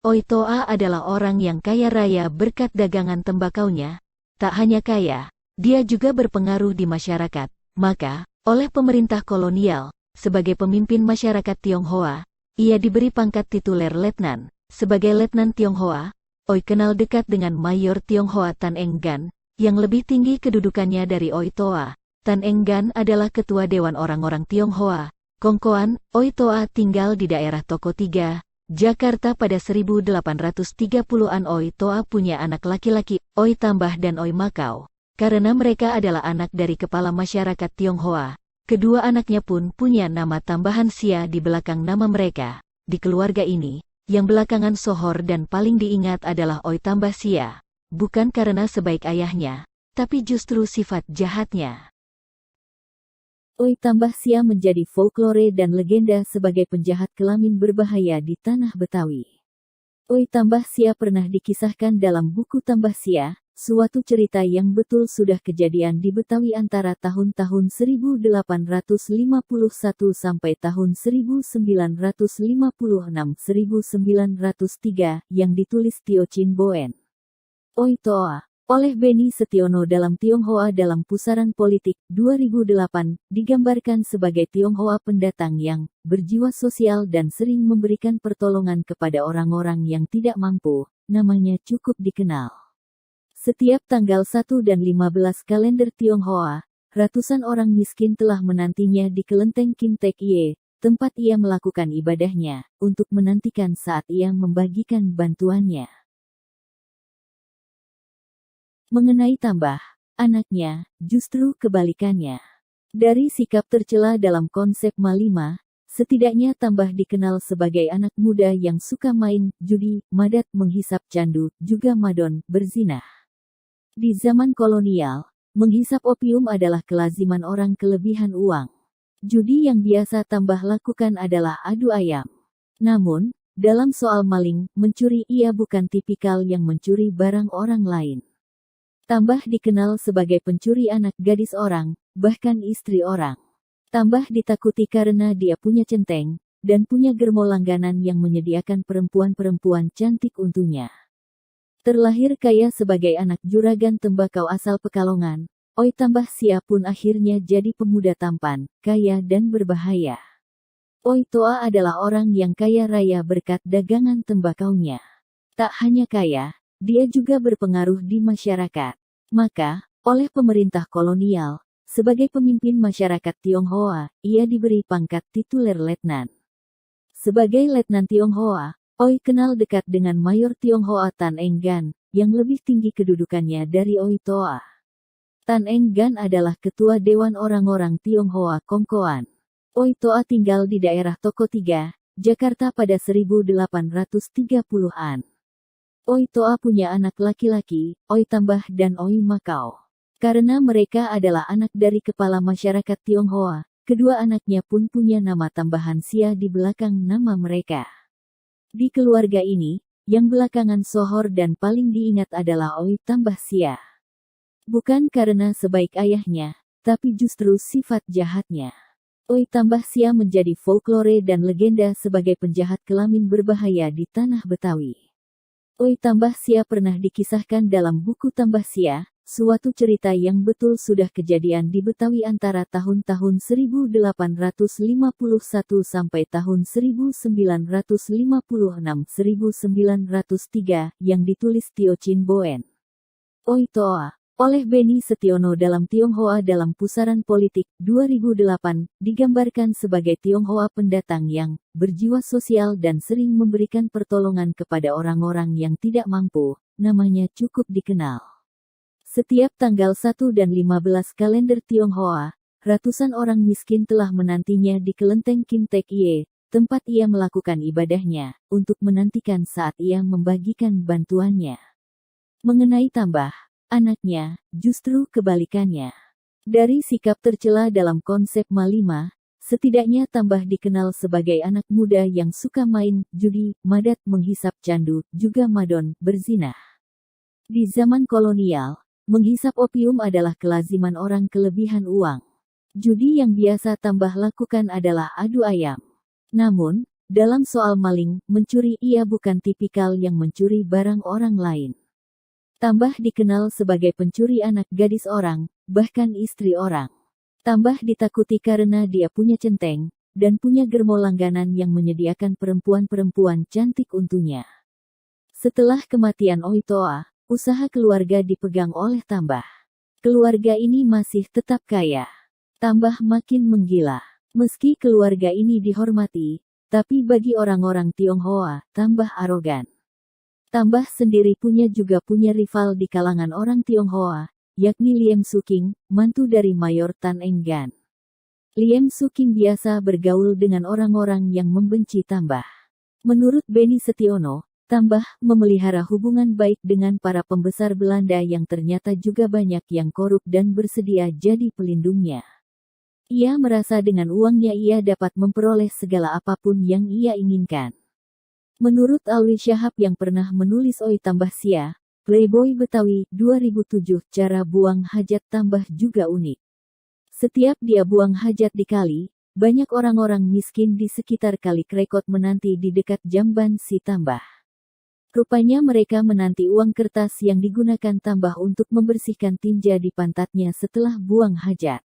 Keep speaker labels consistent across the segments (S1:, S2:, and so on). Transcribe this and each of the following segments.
S1: Oitoa adalah orang yang kaya raya berkat dagangan tembakaunya. Tak hanya kaya, dia juga berpengaruh di masyarakat. Maka, oleh pemerintah kolonial, sebagai pemimpin masyarakat Tionghoa, ia diberi pangkat tituler letnan. Sebagai letnan Tionghoa, Oi kenal dekat dengan Mayor Tionghoa Tan Enggan, yang lebih tinggi kedudukannya dari Oitoa. Tan Enggan adalah ketua Dewan Orang-orang Tionghoa. Kongkoan, Oitoa tinggal di daerah Toko 3, Jakarta pada 1830-an. Oitoa punya anak laki-laki, Oi Tambah dan Oi Makau. Karena mereka adalah anak dari kepala masyarakat Tionghoa, kedua anaknya pun punya nama tambahan Sia di belakang nama mereka. Di keluarga ini, yang belakangan sohor dan paling diingat adalah Oi Tambah Sia. Bukan karena sebaik ayahnya, tapi justru sifat jahatnya.
S2: Oi Tambah Sia menjadi folklore dan legenda sebagai penjahat kelamin berbahaya di tanah Betawi. Oi Tambah Sia pernah dikisahkan dalam buku Tambah Sia, suatu cerita yang betul sudah kejadian di Betawi antara tahun-tahun 1851 sampai tahun 1956-1903 yang ditulis Tio Chin Boen. Oi Toa oleh Beni Setiono dalam Tionghoa dalam Pusaran Politik 2008 digambarkan sebagai Tionghoa pendatang yang berjiwa sosial dan sering memberikan pertolongan kepada orang-orang yang tidak mampu. Namanya cukup dikenal. Setiap tanggal 1 dan 15 kalender Tionghoa, ratusan orang miskin telah menantinya di kelenteng Kim Tek Ye, tempat ia melakukan ibadahnya, untuk menantikan saat ia membagikan bantuannya. Mengenai Tambah, anaknya, justru kebalikannya. Dari sikap tercela dalam konsep Malima, setidaknya Tambah dikenal sebagai anak muda yang suka main judi, madat, menghisap candu, juga madon, berzinah. Di zaman kolonial, menghisap opium adalah kelaziman orang kelebihan uang. Judi yang biasa Tambah lakukan adalah adu ayam. Namun, dalam soal maling, mencuri ia bukan tipikal yang mencuri barang orang lain. Tambah dikenal sebagai pencuri anak gadis orang, bahkan istri orang. Tambah ditakuti karena dia punya centeng, dan punya germo langganan yang menyediakan perempuan-perempuan cantik untuknya. Terlahir kaya sebagai anak juragan tembakau asal Pekalongan, Oi Tambah Sia pun akhirnya jadi pemuda tampan, kaya dan berbahaya. Oi Toa adalah orang yang kaya raya berkat dagangan tembakaunya. Tak hanya kaya, dia juga berpengaruh di masyarakat. Maka, oleh pemerintah kolonial, sebagai pemimpin masyarakat Tionghoa, ia diberi pangkat tituler letnan. Sebagai letnan Tionghoa, Oi kenal dekat dengan Mayor Tionghoa Tan Enggan, yang lebih tinggi kedudukannya dari Oi Toa. Tan Enggan adalah ketua Dewan Orang-orang Tionghoa Kongkoan. Oi Toa tinggal di daerah Toko 3, Jakarta pada 1830-an. Oi Toa punya anak laki-laki, Oi Tambah dan Oi Makau. Karena mereka adalah anak dari kepala masyarakat Tionghoa, kedua anaknya pun punya nama tambahan Sia di belakang nama mereka. Di keluarga ini, yang belakangan sohor dan paling diingat adalah Oi Tambah Sia. Bukan karena sebaik ayahnya, tapi justru sifat jahatnya. Oi Tambah Sia menjadi folklore dan legenda sebagai penjahat kelamin berbahaya di tanah Betawi. Oi Tambah Sia pernah dikisahkan dalam buku Tambah Sia, suatu cerita yang betul sudah kejadian di Betawi antara tahun-tahun 1851 sampai tahun 1956-1903 yang ditulis Tio Chin Boen. Oi Toa oleh Beni Setiono dalam Tionghoa dalam Pusaran Politik 2008 digambarkan sebagai Tionghoa pendatang yang berjiwa sosial dan sering memberikan pertolongan kepada orang-orang yang tidak mampu. Namanya cukup dikenal. Setiap tanggal 1 dan 15 kalender Tionghoa, ratusan orang miskin telah menantinya di kelenteng Kim Tek Ye, tempat ia melakukan ibadahnya, untuk menantikan saat ia membagikan bantuannya. Mengenai Tambah, anaknya, justru kebalikannya. Dari sikap tercela dalam konsep Malima, setidaknya Tambah dikenal sebagai anak muda yang suka main judi, madat, menghisap candu, juga madon, berzinah. Di zaman kolonial, menghisap opium adalah kelaziman orang kelebihan uang. Judi yang biasa Tambah lakukan adalah adu ayam. Namun, dalam soal maling, mencuri ia bukan tipikal yang mencuri barang orang lain. Tambah dikenal sebagai pencuri anak gadis orang, bahkan istri orang. Tambah ditakuti karena dia punya centeng, dan punya germo langganan yang menyediakan perempuan-perempuan cantik untuknya. Setelah kematian Oitoa, usaha keluarga dipegang oleh Tambah. Keluarga ini masih tetap kaya. Tambah makin menggila. Meski keluarga ini dihormati, tapi bagi orang-orang Tionghoa, Tambah arogan. Tambah sendiri juga punya rival di kalangan orang Tionghoa, yakni Liem Suking, mantu dari Mayor Tan Enggan. Liem Suking biasa bergaul dengan orang-orang yang membenci Tambah. Menurut Beni Setiono, Tambah memelihara hubungan baik dengan para pembesar Belanda yang ternyata juga banyak yang korup dan bersedia jadi pelindungnya. Ia merasa dengan uangnya ia dapat memperoleh segala apapun yang ia inginkan. Menurut Alwi Syahab yang pernah menulis Oi Tambah Sia, Playboy Betawi, 2007, cara buang hajat Tambah juga unik. Setiap dia buang hajat di kali, banyak orang-orang miskin di sekitar Kali Krekot menanti di dekat jamban si Tambah. Rupanya mereka menanti uang kertas yang digunakan Tambah untuk membersihkan tinja di pantatnya setelah buang hajat.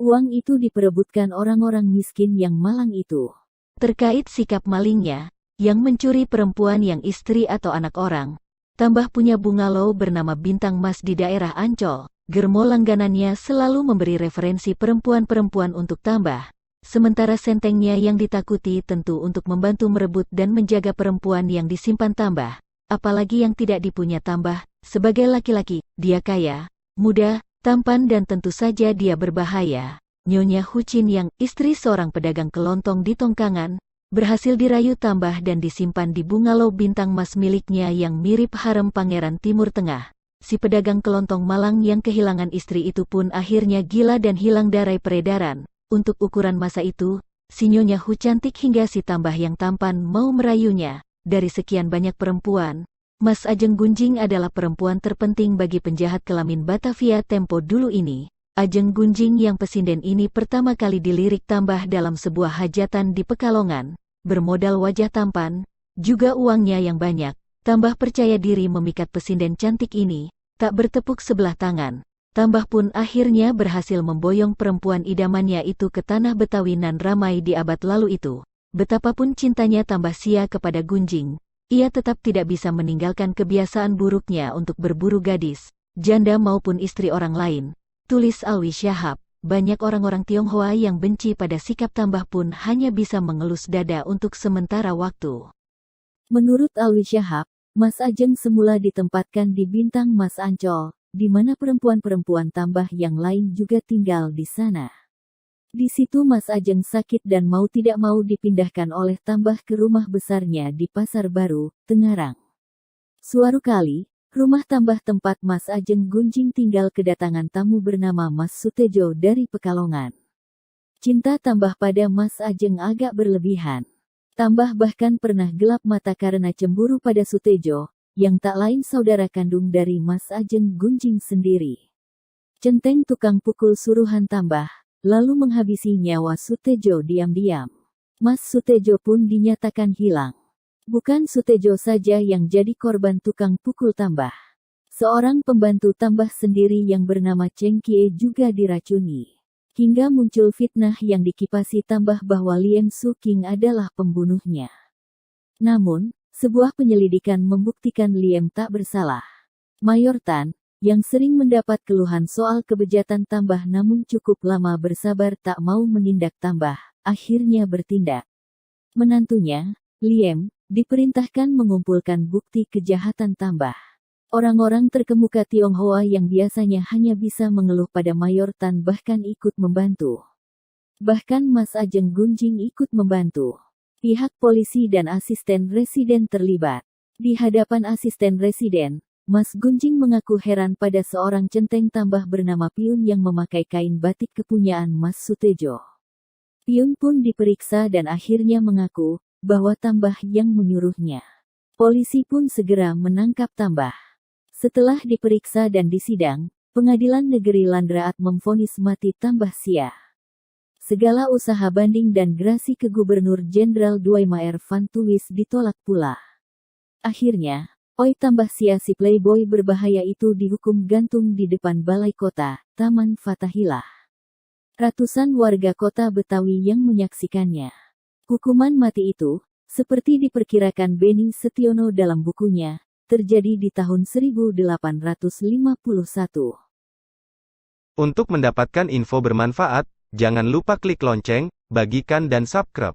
S2: Uang itu diperebutkan orang-orang miskin yang malang itu.
S1: Terkait sikap malingnya, yang mencuri perempuan yang istri atau anak orang, Tambah punya bungalow bernama Bintang Mas di daerah Ancol. Germo langganannya selalu memberi referensi perempuan-perempuan untuk Tambah. Sementara sentengnya yang ditakuti tentu untuk membantu merebut dan menjaga perempuan yang disimpan Tambah. Apalagi yang tidak dipunya Tambah, sebagai laki-laki, dia kaya, muda, tampan dan tentu saja dia berbahaya. Nyonya Hucin yang istri seorang pedagang kelontong di Tongkangan, berhasil dirayu Tambah dan disimpan di bungalow Bintang Mas miliknya yang mirip harem pangeran Timur Tengah. Si pedagang kelontong malang yang kehilangan istri itu pun akhirnya gila dan hilang darai peredaran. Untuk ukuran masa itu, si Nyonya Hu cantik hingga si Tambah yang tampan mau merayunya. Dari sekian banyak perempuan, Mas Ajeng Gunjing adalah perempuan terpenting bagi penjahat kelamin Batavia tempo dulu ini. Ajeng Gunjing yang pesinden ini pertama kali dilirik Tambah dalam sebuah hajatan di Pekalongan. Bermodal wajah tampan, juga uangnya yang banyak, Tambah percaya diri memikat pesinden cantik ini, tak bertepuk sebelah tangan. Tambah pun akhirnya berhasil memboyong perempuan idamannya itu ke tanah Betawi nan ramai di abad lalu itu. Betapapun cintanya Tambah Sia kepada Gunjing, ia tetap tidak bisa meninggalkan kebiasaan buruknya untuk berburu gadis, janda maupun istri orang lain. Tulis Alwi Syahab, banyak orang-orang Tionghoa yang benci pada sikap Tambah pun hanya bisa mengelus dada untuk sementara waktu.
S2: Menurut Alwi Syahab, Mas Ajeng semula ditempatkan di Bintang Mas Ancol, di mana perempuan-perempuan Tambah yang lain juga tinggal di sana. Di situ Mas Ajeng sakit dan mau tidak mau dipindahkan oleh Tambah ke rumah besarnya di Pasar Baru, Tengarang. Suatu kali, rumah Tambah tempat Mas Ajeng Gunjing tinggal kedatangan tamu bernama Mas Sutejo dari Pekalongan. Cinta Tambah pada Mas Ajeng agak berlebihan. Tambah bahkan pernah gelap mata karena cemburu pada Sutejo, yang tak lain saudara kandung dari Mas Ajeng Gunjing sendiri. Centeng tukang pukul suruhan Tambah, lalu menghabisi nyawa Sutejo diam-diam. Mas Sutejo pun dinyatakan hilang. Bukan Sutejo saja yang jadi korban tukang pukul Tambah. Seorang pembantu Tambah sendiri yang bernama Cheng Kie juga diracuni. Hingga muncul fitnah yang dikipasi Tambah bahwa Liem Suking adalah pembunuhnya. Namun, sebuah penyelidikan membuktikan Liem tak bersalah. Mayor Tan, yang sering mendapat keluhan soal kebejatan Tambah namun cukup lama bersabar tak mau menindak Tambah, akhirnya bertindak. Menantunya, Liem, diperintahkan mengumpulkan bukti kejahatan Tambah. Orang-orang terkemuka Tionghoa yang biasanya hanya bisa mengeluh pada Mayor Tan bahkan ikut membantu. Bahkan Mas Ajeng Gunjing ikut membantu. Pihak polisi dan asisten residen terlibat. Di hadapan asisten residen, Mas Gunjing mengaku heran pada seorang centeng Tambah bernama Piun yang memakai kain batik kepunyaan Mas Sutejo. Piun pun diperiksa dan akhirnya mengaku bahwa Tambah yang menyuruhnya. Polisi pun segera menangkap Tambah. Setelah diperiksa dan disidang, Pengadilan Negeri Landraat memvonis mati Tambah Sia. Segala usaha banding dan gerasi ke Gubernur Jenderal Dwight Van Tuyz ditolak pula. Akhirnya, Oi tambah sia si playboy berbahaya itu dihukum gantung di depan Balai Kota, Taman Fathahilah. Ratusan warga kota Betawi yang menyaksikannya. Hukuman mati itu, seperti diperkirakan Beni Setiono dalam bukunya, terjadi di tahun 1851.
S3: Untuk mendapatkan info bermanfaat, jangan lupa klik lonceng, bagikan dan subscribe.